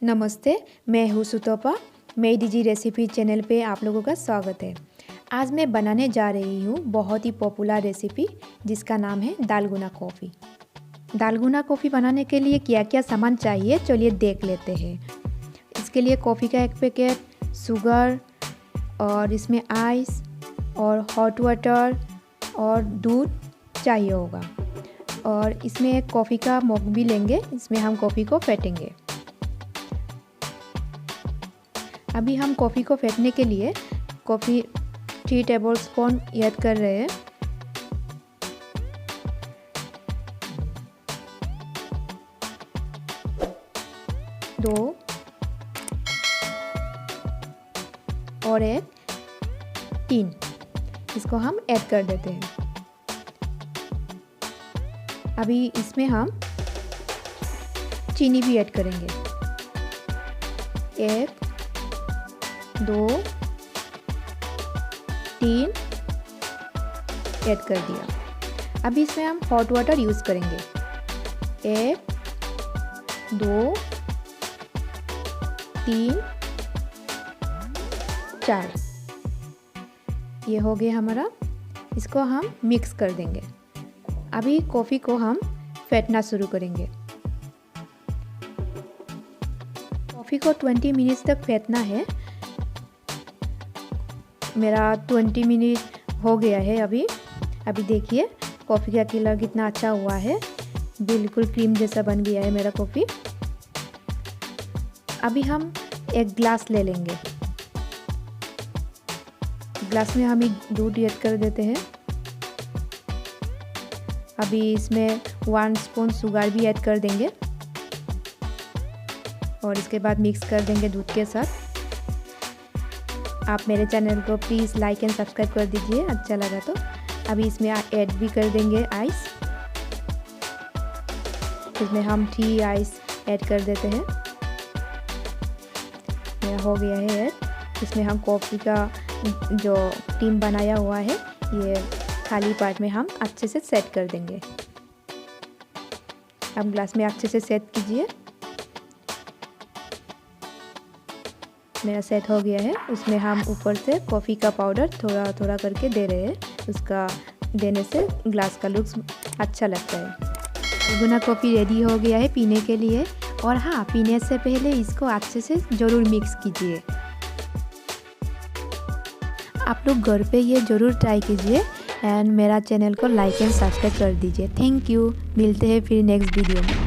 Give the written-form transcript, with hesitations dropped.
नमस्ते, मैं हूँ सुतोपा। मेरी डिजी रेसिपी चैनल पे आप लोगों का स्वागत है। आज मैं बनाने जा रही हूँ बहुत ही पॉपुलर रेसिपी जिसका नाम है दालगुना कॉफ़ी। दालगुना कॉफ़ी बनाने के लिए क्या क्या सामान चाहिए चलिए देख लेते हैं। इसके लिए कॉफ़ी का एक पैकेट, शुगर और इसमें आइस और हॉट वाटर और दूध चाहिए होगा। और इसमें एक कॉफ़ी का मग भी लेंगे, इसमें हम कॉफ़ी को फेंटेंगे। अभी हम कॉफ़ी को फेंटने के लिए कॉफ़ी 3 टेबलस्पून ऐड कर रहे हैं। दो और एक 3 इसको हम ऐड कर देते हैं। अभी इसमें हम चीनी भी ऐड करेंगे। 1 2 3 ऐड कर दिया। अभी इसमें हम हॉट वाटर यूज़ करेंगे। 1 2 3 4 ये हो गया हमारा। इसको हम मिक्स कर देंगे। अभी कॉफ़ी को हम फेंटना शुरू करेंगे। कॉफ़ी को 20 मिनट्स तक फेंटना है। मेरा 20 मिनट हो गया है। अभी देखिए कॉफ़ी का कलर कितना अच्छा हुआ है, बिल्कुल क्रीम जैसा बन गया है मेरा कॉफ़ी। अभी हम एक ग्लास ले लेंगे। ग्लास में हम दूध ऐड कर देते हैं। अभी इसमें 1 स्पून शुगर भी ऐड कर देंगे और इसके बाद मिक्स कर देंगे दूध के साथ। आप मेरे चैनल को प्लीज़ लाइक एंड सब्सक्राइब कर दीजिए अच्छा लगा तो। अभी इसमें ऐड भी कर देंगे आइस। इसमें हम 3 आइस ऐड कर देते हैं। यह हो गया है ऐड। इसमें हम कॉफ़ी का जो क्रीम बनाया हुआ है ये खाली पार्ट में हम अच्छे से सेट कर देंगे। अब ग्लास में अच्छे से सेट कीजिए। मेरा सेट हो गया है। उसमें हम ऊपर से कॉफ़ी का पाउडर थोड़ा थोड़ा करके दे रहे हैं। उसका देने से ग्लास का लुक्स अच्छा लगता है। दालगुना कॉफ़ी रेडी हो गया है पीने के लिए। और हाँ, पीने से पहले इसको अच्छे से ज़रूर मिक्स कीजिए। आप लोग घर पे ये ज़रूर ट्राई कीजिए एंड मेरा चैनल को लाइक एंड सब्सक्राइब कर दीजिए। Thank you. मिलते हैं फिर नेक्स्ट वीडियो में।